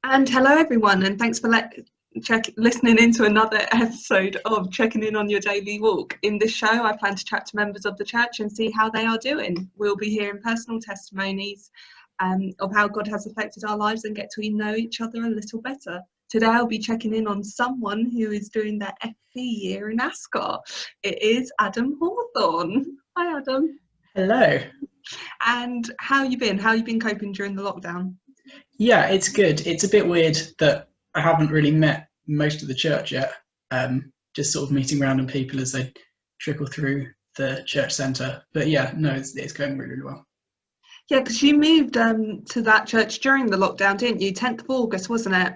And hello, everyone, and thanks for listening into another episode of Checking In on Your Daily Walk. In this show, I plan to chat to members of the church and see how they are doing. We'll be hearing personal testimonies of how God has affected our lives and get to know each other a little better. Today, I'll be checking in on someone who is doing their FP year in Ascot. It is Adam Hawthorn. Hi, Adam. Hello. And how you been? How you been coping during the lockdown? Yeah, it's good. It's a bit weird that I haven't really met most of the church yet. Just sort of meeting random people as they trickle through the church centre. But yeah, no, it's going really, really well. Yeah, because you moved to that church during the lockdown, didn't you? 10th of August, wasn't it?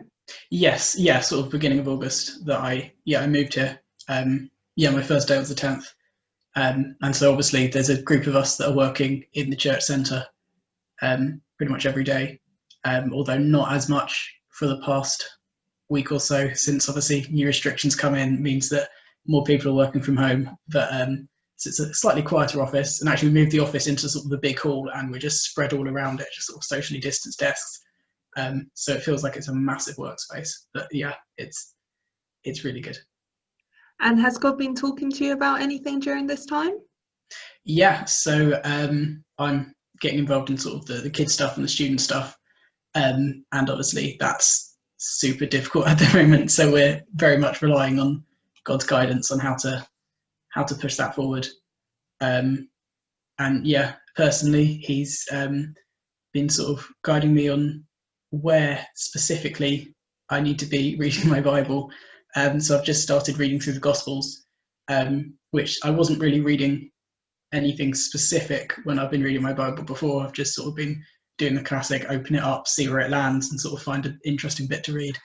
Yes, yeah, sort of beginning of August that I moved here. My first day was the 10th. And so obviously there's a group of us that are working in the church centre pretty much every day. Although not as much for the past week or so, since obviously new restrictions come in, means that more people are working from home. But so it's a slightly quieter office, and actually we moved the office into sort of the big hall, and we're just spread all around it, just sort of socially distanced desks. So it feels like it's a massive workspace. But yeah, it's really good. And has God been talking to you about anything during this time? Yeah, so I'm getting involved in sort of the kids stuff and the student stuff. And obviously that's super difficult at the moment. So we're very much relying on God's guidance on how to push that forward. And yeah, personally, he's been sort of guiding me on where specifically I need to be reading my Bible. So I've just started reading through the Gospels, which I wasn't really reading anything specific when I've been reading my Bible before. I've just sort of been doing the classic, open it up, see where it lands, and sort of find an interesting bit to read.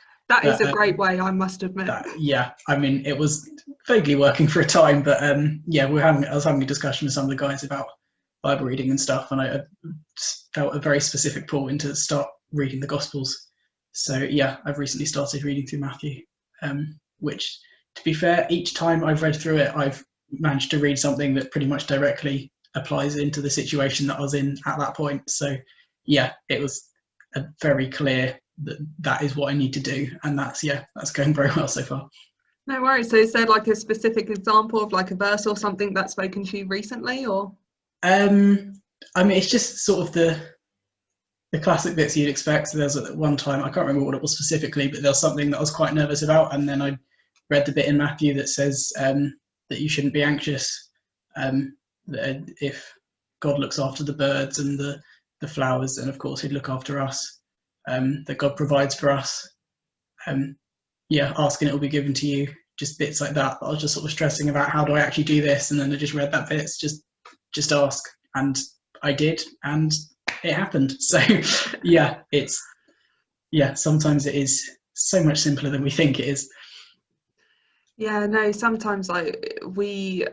Is a great way, I must admit. I mean, it was vaguely working for a time, but I was having a discussion with some of the guys about Bible reading and stuff, and I felt a very specific pull into start reading the Gospels. So yeah, I've recently started reading through Matthew, which, to be fair, each time I've read through it, I've managed to read something that pretty much directly applies into the situation that I was in at that point. So yeah, it was very clear that is what I need to do, and that's going very well so far. No worries. So is there like a specific example of like a verse or something that's spoken to you recently, or? I mean, it's just sort of the classic bits you'd expect. So there's one time, I can't remember what it was specifically, but there was something that I was quite nervous about, and then I read the bit in Matthew that says that you shouldn't be anxious, that if God looks after the birds and the flowers, and of course he'd look after us, that God provides for us. Asking, it will be given to you, just bits like that. I was just sort of stressing about how do I actually do this, and then I just read that bit, just ask, and I did, and it happened. So sometimes it is so much simpler than we think it is. Yeah, no, sometimes I think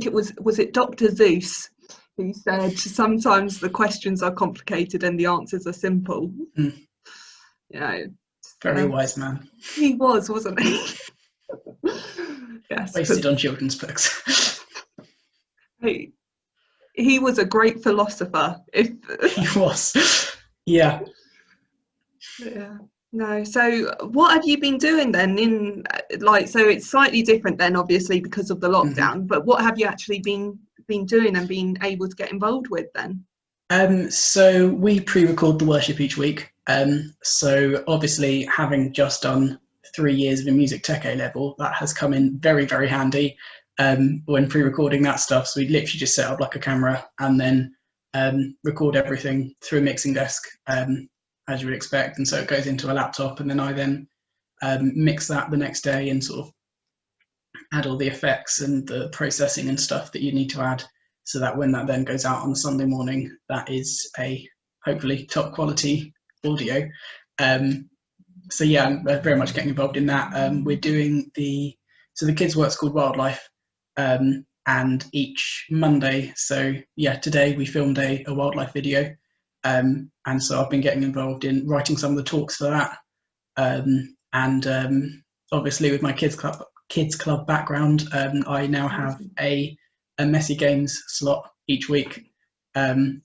it was it Dr. Zeus who said sometimes the questions are complicated and the answers are simple. Very wise man. He was, wasn't he? Yes. Wasted on children's books. He was a great philosopher. He was. Yeah. Yeah. No. So what have you been doing then so it's slightly different then, obviously, because of the lockdown, but what have you actually been doing and been able to get involved with then? So we pre-record the worship each week. So obviously, having just done 3 years of a music tech A level, that has come in very, very handy when pre-recording that stuff. So we literally just set up like a camera and then record everything through a mixing desk, as you would expect. And so it goes into a laptop, and then I mix that the next day and sort of add all the effects and the processing and stuff that you need to add, so that when that then goes out on a Sunday morning, that is a hopefully top quality audio. So yeah, I'm very much getting involved in that. We're doing the kids' work's called Wildlife, and each Monday, so yeah, today we filmed a wildlife video, and so I've been getting involved in writing some of the talks for that, and obviously with my kids club background, I now have a messy games slot each week.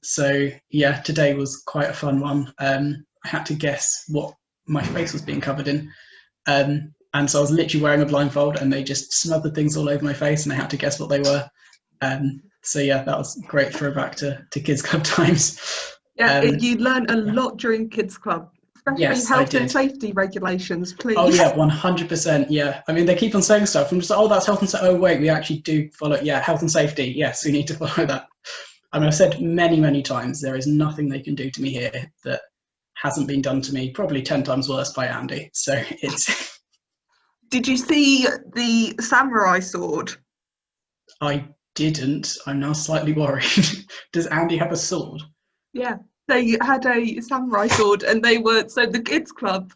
So yeah, today was quite a fun one. I had to guess what my face was being covered in. And so I was literally wearing a blindfold, and they just smothered things all over my face, and I had to guess what they were. So yeah, that was great throwback to Kids Club times. Yeah, you learn a lot during Kids Club, especially yes, health and safety regulations, please. Oh yeah, 100%. Yeah, I mean they keep on saying stuff. I'm just like, oh, that's health and safety. Oh wait, we actually do follow. Yeah, health and safety. Yes, we need to follow that. I mean, I've said many times there is nothing they can do to me here that hasn't been done to me, probably 10 times worse by Andy. So it's. Did you see the samurai sword? I didn't. I'm now slightly worried. Does Andy have a sword? Yeah, they had a samurai sword, and they were, so the Kids Club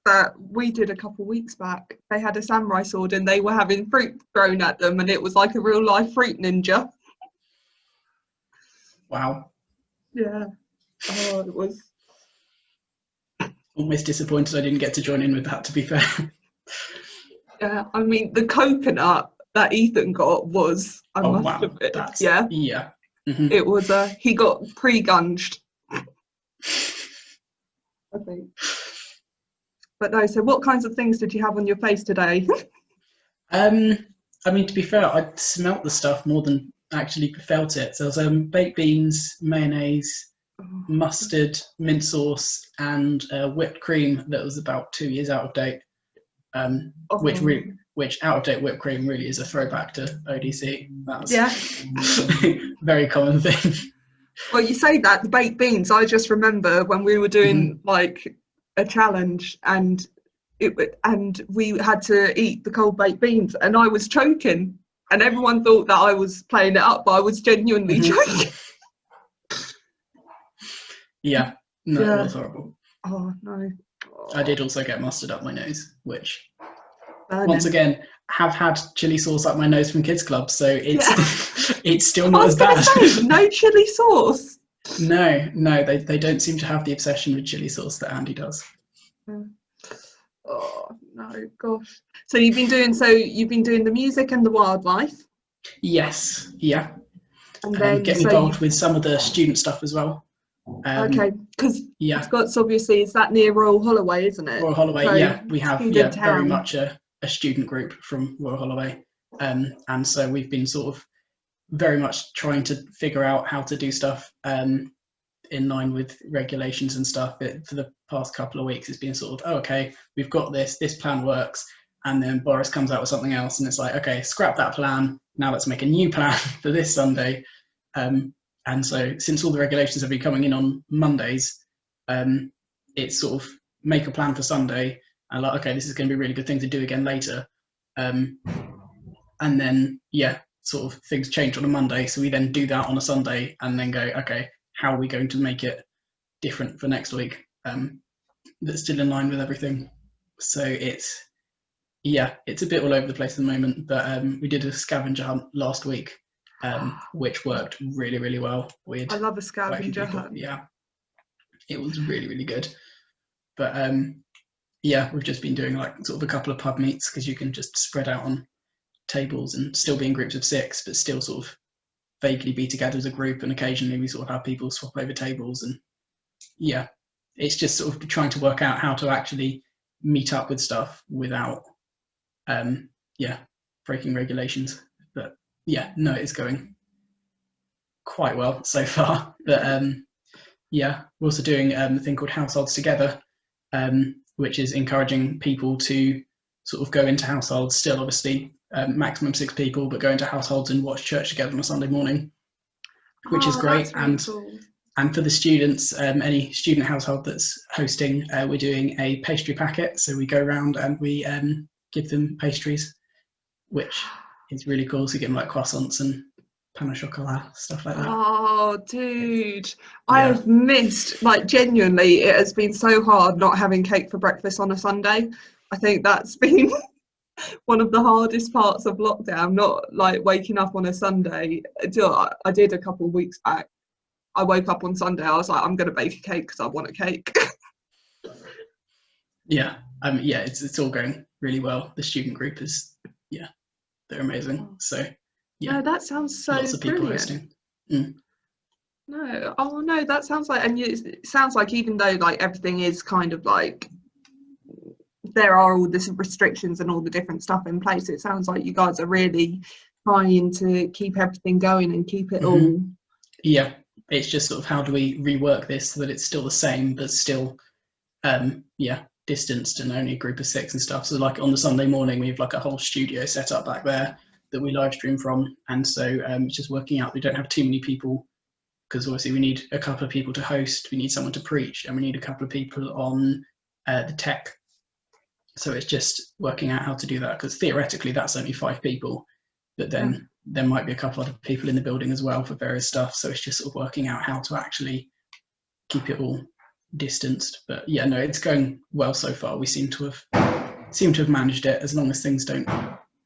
that we did a couple of weeks back, they had a samurai sword, and they were having fruit thrown at them, and it was like a real life fruit ninja. Wow. Yeah. Oh, it was. Almost disappointed I didn't get to join in with that, to be fair. Yeah, I mean, the coconut that Ethan got was, I must admit, yeah. Mm-hmm. It was he got pre-gunged, I think. But no, so what kinds of things did you have on your face today? I mean, to be fair, I smelt the stuff more than actually felt it. So there was baked beans, mayonnaise, mustard, mint sauce, and whipped cream that was about 2 years out of date. Which out of date whipped cream really is a throwback to ODC. That's very common thing. Well, you say that, the baked beans, I just remember when we were doing like a challenge, and we had to eat the cold baked beans, and I was choking, and everyone thought that I was playing it up, but I was genuinely choking. Yeah, no, it was horrible. Oh no. I did also get mustard up my nose, which once again have had chili sauce up my nose from Kids Club, so it's it's still not as bad. Say, no chili sauce. No, they don't seem to have the obsession with chili sauce that Andy does. Oh no, gosh. So you've been doing the music and the wildlife. Yes, yeah. And then getting involved with some of the student stuff as well. Okay, because Scott's obviously, is that near Royal Holloway, isn't it? Royal Holloway, so yeah. We have very much a student group from Royal Holloway. And so we've been sort of very much trying to figure out how to do stuff in line with regulations and stuff. For the past couple of weeks, it's been sort of, oh, okay, we've got this plan works. And then Boris comes out with something else, and it's like, okay, scrap that plan. Now let's make a new plan for this Sunday. And so since all the regulations have been coming in on Mondays, it's sort of make a plan for Sunday and like, okay, this is going to be a really good thing to do again later. And then, sort of things change on a Monday. So we then do that on a Sunday and then go, okay, how are we going to make it different for next week? That's still in line with everything. So it's a bit all over the place at the moment, but we did a scavenger hunt last week. Which worked really well. I love a scavenger hunt. Yeah, it was really good. But we've just been doing like sort of a couple of pub meets, because you can just spread out on tables and still be in groups of 6, but still sort of vaguely be together as a group. And occasionally we sort of have people swap over tables, and it's just sort of trying to work out how to actually meet up with stuff without breaking regulations. But it's going quite well so far. But we're also doing a thing called Households Together, which is encouraging people to sort of go into households, still obviously maximum 6 people, but go into households and watch church together on a Sunday morning, which is great. Really cool. And for the students, any student household that's hosting, we're doing a pastry packet. So we go around and we give them pastries, which is really cool. So you get them like croissants and pain au chocolat, stuff like that. Oh, dude. I have missed, like, genuinely, it has been so hard not having cake for breakfast on a Sunday. I think that's been one of the hardest parts of lockdown, not like waking up on a Sunday. I did a couple of weeks back. I woke up on Sunday, I was like, I'm going to bake a cake because I want a cake. It's all going really well. The student group is, they're amazing. So, that sounds so lots of people brilliant. hosting. No, oh no, that sounds like, and it sounds like even though like everything is kind of like there are all the restrictions and all the different stuff in place, it sounds like you guys are really trying to keep everything going and keep it all. Yeah, it's just sort of how do we rework this so that it's still the same but still distanced and only a group of 6 and stuff. So like on the Sunday morning we have like a whole studio set up back there that we live stream from, and so it's just working out we don't have too many people, because obviously we need a couple of people to host, we need someone to preach, and we need a couple of people on the tech. So it's just working out how to do that, because theoretically that's only 5 people, but then there might be a couple other people in the building as well for various stuff. So it's just sort of working out how to actually keep it all distanced. But yeah, no, it's going well so far. We seem to have managed it. As long as things don't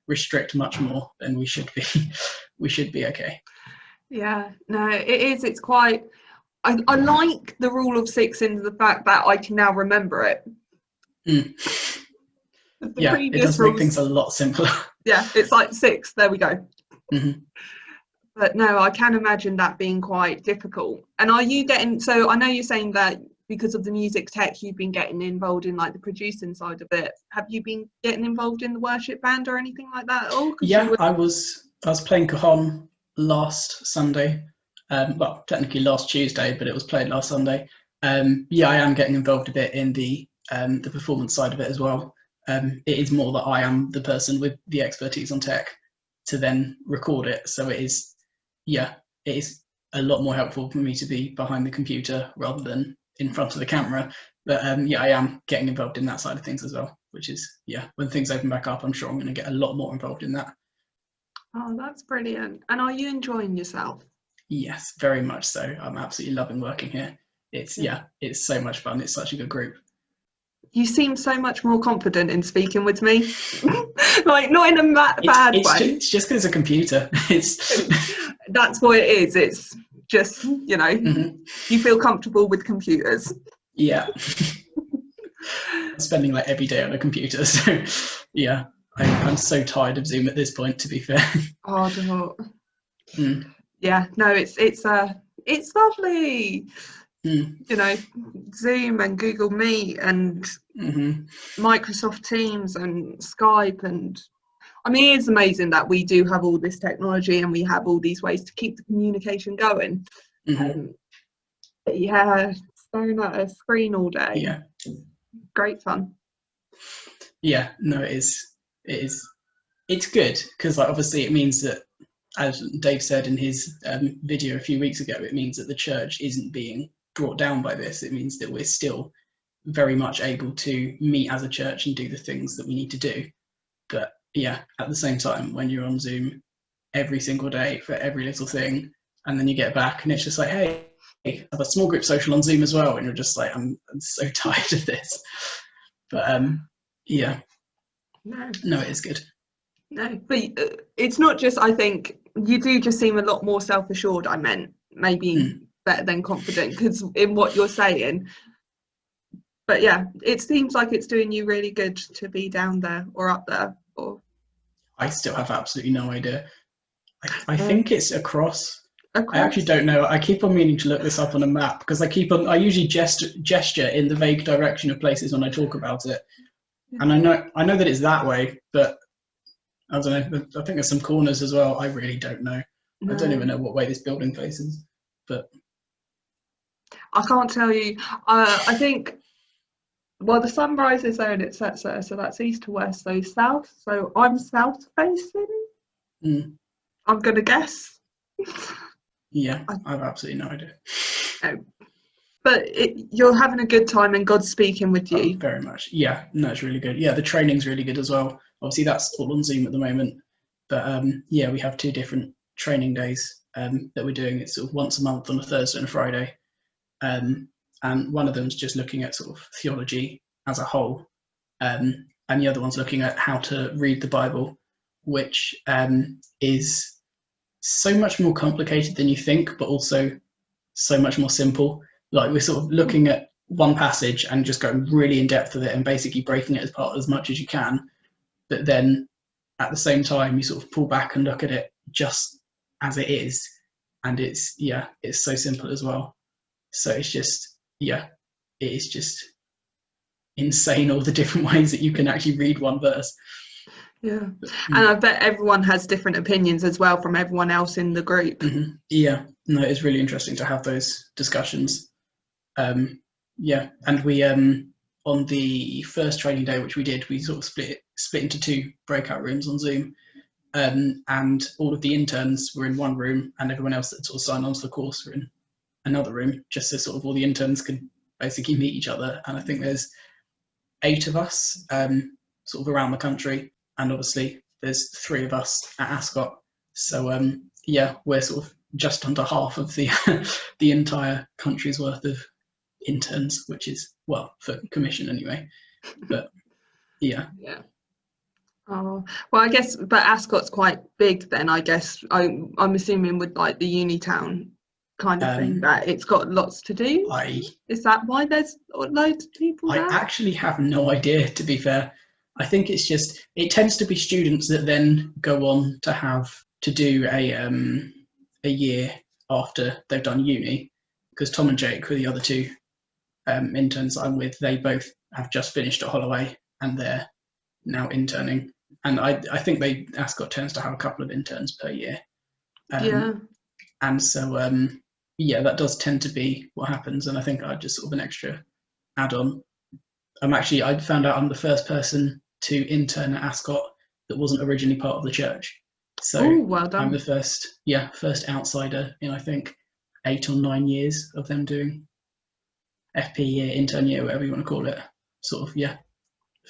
restrict much more, then we should be okay. Yeah, no, it is. It's quite. I like the rule of 6 in the fact that I can now remember it. It does make things a lot simpler. Yeah, it's like 6. There we go. Mm-hmm. But no, I can imagine that being quite difficult. And are you getting? So I know you're saying that because of the music tech, you've been getting involved in like the producing side of it. Have you been getting involved in the worship band or anything like that at all? Yeah, I was playing cajon last Sunday. Well, technically last Tuesday, but it was played last Sunday. I am getting involved a bit in the performance side of it as well. It is more that I am the person with the expertise on tech to then record it. So it is a lot more helpful for me to be behind the computer rather than in front of the camera. But I am getting involved in that side of things as well, which is, when things open back up, I'm sure I'm going to get a lot more involved in that. Oh, that's brilliant. And are you enjoying yourself? Yes, very much so. I'm absolutely loving working here. It's so much fun. It's such a good group. You seem so much more confident in speaking with me. Like, not in a bad way. It's just because it's a computer. That's what it is. It's just, you feel comfortable with computers. Yeah. I'm spending like every day on a computer. So, yeah, I'm so tired of Zoom at this point, to be fair. Oh, no. Yeah, no, it's lovely. Zoom and Google Meet and Microsoft Teams and Skype, and I mean, it's amazing that we do have all this technology and we have all these ways to keep the communication going. But staring at a screen all day. Yeah, great fun. Yeah, no, it is. It's good because, like, obviously, it means that, as Dave said in his video a few weeks ago, it means that the church isn't being brought down by this. It means that we're still very much able to meet as a church and do the things that we need to do. But at the same time, when you're on Zoom every single day for every little thing, and then you get back and it's just like, hey, I have a small group social on Zoom as well, and you're just like, I'm so tired of this. But no, it is good. No, but it's not just, I think you do just seem a lot more self-assured. I meant maybe better than confident, because in what you're saying. But it seems like it's doing you really good to be down there or up there. Or I still have absolutely no idea. I think it's across. I actually don't know. I keep on meaning to look this up on a map because I usually gesture in the vague direction of places when I talk about it. And I know that it's that way, but I don't know. I think there's some corners as well. I really don't know. No. I don't even know what way this building faces, but I can't tell you. I think, well, the sun rises there and it sets there, so that's east to west, so south. So I'm south facing. I'm gonna guess. Yeah, I have absolutely no idea. No. But you're having a good time and God's speaking with you. Oh, very much. Yeah, no, it's really good. Yeah, the training's really good as well. Obviously, that's all on Zoom at the moment. But we have 2 different training days that we're doing. It's sort of once a month on a Thursday and a Friday. And one of them's just looking at sort of theology as a whole. And the other one's looking at how to read the Bible, which is so much more complicated than you think, but also so much more simple. Like, we're sort of looking at one passage and just going really in depth with it and basically breaking it apart as much as you can. But then at the same time, you sort of pull back and look at it just as it is. and it's so simple as well. So it's just it is just insane all the different ways that you can actually read one verse. Yeah, and I bet everyone has different opinions as well from everyone else in the group. Mm-hmm. Yeah, no, it's really interesting to have those discussions. Yeah, and we on the first training day, which we did, we sort of split into 2 breakout rooms on Zoom, and all of the interns were in one room, and everyone else that sort of signed on to the course were in another room, just so sort of all the interns could basically meet each other. And I think there's 8 of us, sort of around the country, and obviously there's 3 of us at Ascot. So we're sort of just under half of the the entire country's worth of interns, which is, well, for commission anyway. But yeah. Oh well, I guess, but Ascot's quite big then. I guess I'm assuming with like the Unitown kind of thing that it's got lots to do. Is that why there's loads of people there? I actually have no idea, to be fair. I think it's just, it tends to be students that then go on to have to do a year after they've done uni, because Tom and Jake were the other 2 interns I'm with. They both have just finished at Holloway and they're now interning, and I think Ascot tends to have a couple of interns per year. And so that does tend to be what happens, and I think I just sort of an extra add-on. I found out I'm the first person to intern at Ascot that wasn't originally part of the church. So well done. I'm the first outsider in, I think, 8 or 9 years of them doing FP year, intern year, whatever you want to call it. Sort of,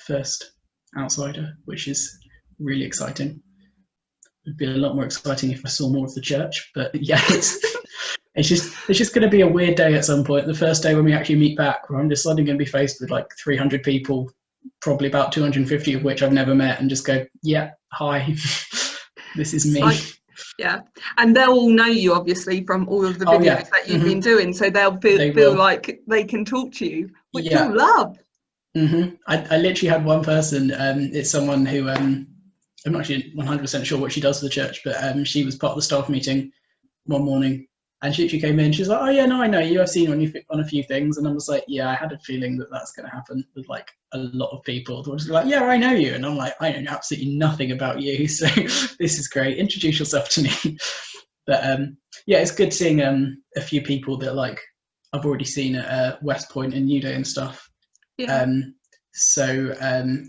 first outsider, which is really exciting. It'd be a lot more exciting if I saw more of the church, but it's just going to be a weird day at some point. The first day when we actually meet back, where I'm just suddenly going to be faced with like 300 people, probably about 250 of which I've never met, and just go, hi, this is me. And they'll all know you obviously from all of the videos that you've been doing, so they'll feel like they can talk to you, which you'll love. I literally had one person, it's someone who I'm not actually 100% sure what she does for the church, but she was part of the staff meeting one morning, and she came in, she's like, oh yeah, no, I know you, I've seen you on a few things, and I was like, I had a feeling that that's going to happen with like a lot of people. They're just like, I know you, and I'm like, I know absolutely nothing about you, so this is great, introduce yourself to me. But it's good seeing a few people that like I've already seen at West Point and New Day and stuff. So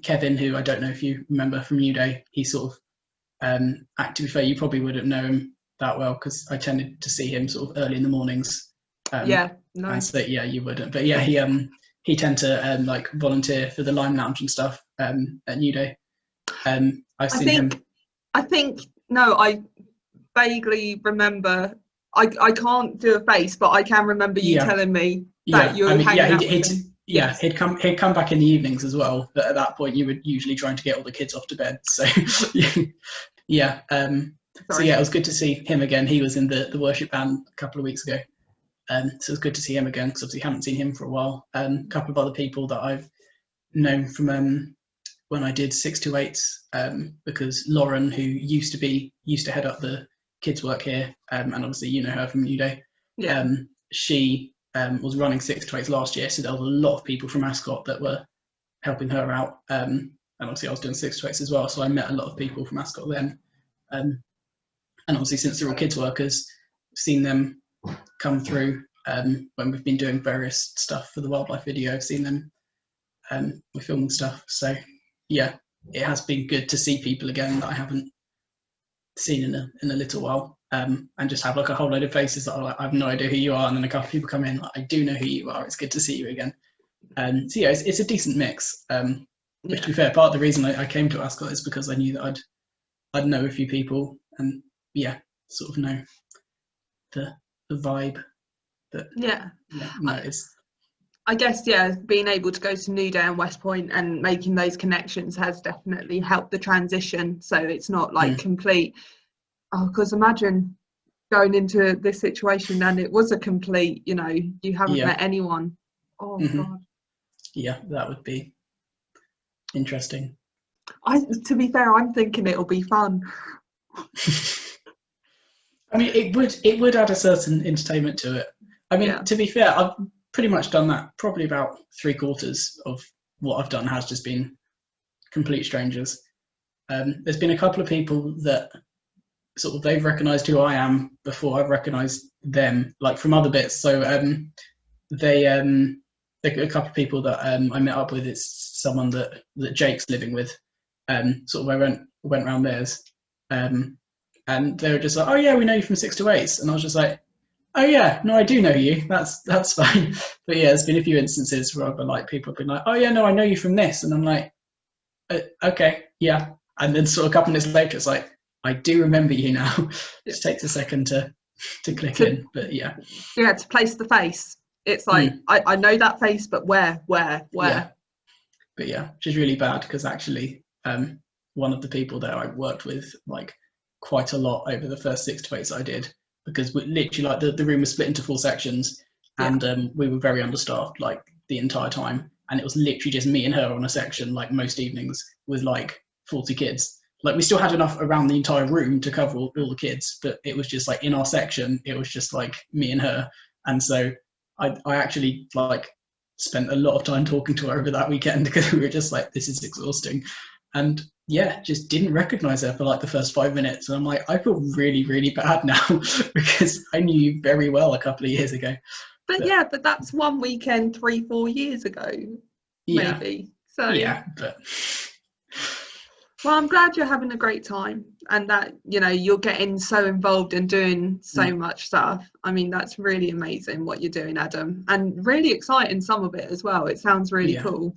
Kevin, who I don't know if you remember from New Day, he sort of, to be fair, you probably wouldn't know him that well because I tended to see him sort of early in the mornings. Nice. And so, you wouldn't. But he tend to like volunteer for the Lime Lounge and stuff at New Day. I've seen him. I vaguely remember. I can't do a face, but I can remember you telling me that you're hanging out with him. He'd come back in the evenings as well, but at that point you were usually trying to get all the kids off to bed, so it was good to see him again. He was in the worship band a couple of weeks ago, so it was good to see him again because obviously haven't seen him for a while. A couple of other people that I've known from when I did 628s, because Lauren, who used to head up the kids work here, and obviously you know her from New Day, she was running 628s last year, so there was a lot of people from Ascot that were helping her out, and obviously I was doing 628s as well, so I met a lot of people from Ascot then, and obviously since they're all kids workers, seen them come through when we've been doing various stuff for the wildlife video. I've seen them with filming stuff, so it has been good to see people again that I haven't seen in a little while. And just have like a whole load of faces that are like, I have no idea who you are, and then a couple of people come in, like, I do know who you are, it's good to see you again. So it's a decent mix. Which, to be fair, part of the reason I came to Ascot is because I knew that I'd know a few people and sort of know the vibe that is. I guess being able to go to New Day and West Point and making those connections has definitely helped the transition, so it's not like complete. Because imagine going into this situation and it was a complete, you haven't met anyone. Oh God. Yeah, that would be interesting. To be fair, I'm thinking it'll be fun. I mean, it would add a certain entertainment to it. I mean, to be fair, I've pretty much done that. Probably about 3/4 of what I've done has just been complete strangers. There's been a couple of people that sort of they've recognised who I am before I've recognised them, like from other bits. So they a couple of people that I met up with. It's someone that Jake's living with. Sort of I went around theirs, and they were just like, "Oh yeah, we know you from 6 to 8s," and I was just like, "Oh yeah, no, I do know you. That's fine." But yeah, there's been a few instances where like people have been like, "Oh yeah, no, I know you from this," and I'm like, "Okay, yeah," and then sort of a couple minutes later, it's like, "I do remember you now." It just takes a second to click in, but yeah, to place the face. It's like I know that face, but where? Yeah. But yeah, which is really bad because actually, one of the people that I worked with like quite a lot over the first 6 to 8s I did, because we literally like the room was split into 4 sections, and we were very understaffed like the entire time, and it was literally just me and her on a section like most evenings with like 40 kids. Like we still had enough around the entire room to cover all the kids, but it was just like in our section, it was just like me and her, and so I actually like spent a lot of time talking to her over that weekend because we were just like, this is exhausting. And yeah, just didn't recognize her for like the first 5 minutes. And I'm like, I feel really, really bad now because I knew you very well a couple of years ago. But that's one weekend 3-4 years ago, maybe. So yeah, but well, I'm glad you're having a great time and that, you know, you're getting so involved and doing so much stuff. I mean, that's really amazing what you're doing, Adam, and really exciting, some of it as well. It sounds really cool.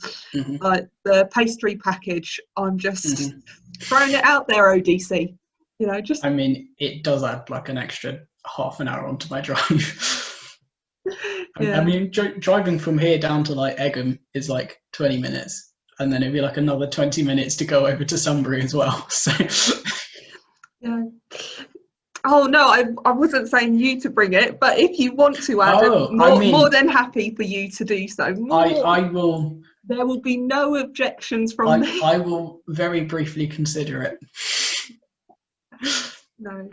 But the pastry package, I'm just throwing it out there, ODC. You know, just... I mean, it does add like an extra half an hour onto my drive. I mean, driving from here down to like Egham is like 20 minutes. And then it'd be like another 20 minutes to go over to Sunbury as well. So yeah. Oh no, I wasn't saying you to bring it, but if you want to, Adam, more than happy for you to do so. I will. There will be no objections from me. I will very briefly consider it. No.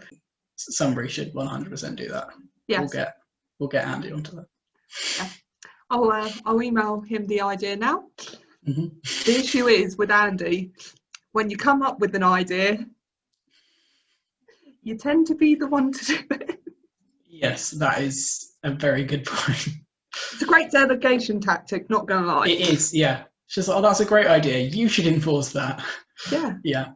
Sunbury should 100% do that. Yes. We'll get Andy onto that. Yeah. I'll email him the idea now. The issue is with Andy, when you come up with an idea, you tend to be the one to do it. Yes, that is a very good point. It's a great delegation tactic, not gonna lie. It is, yeah. It's just, oh, that's a great idea. You should enforce that. Yeah. Yeah.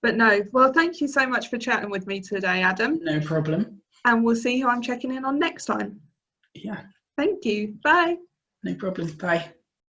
But no, well, thank you so much for chatting with me today, Adam. No problem. And we'll see who I'm checking in on next time. Yeah. Thank you. Bye. No problem. Bye.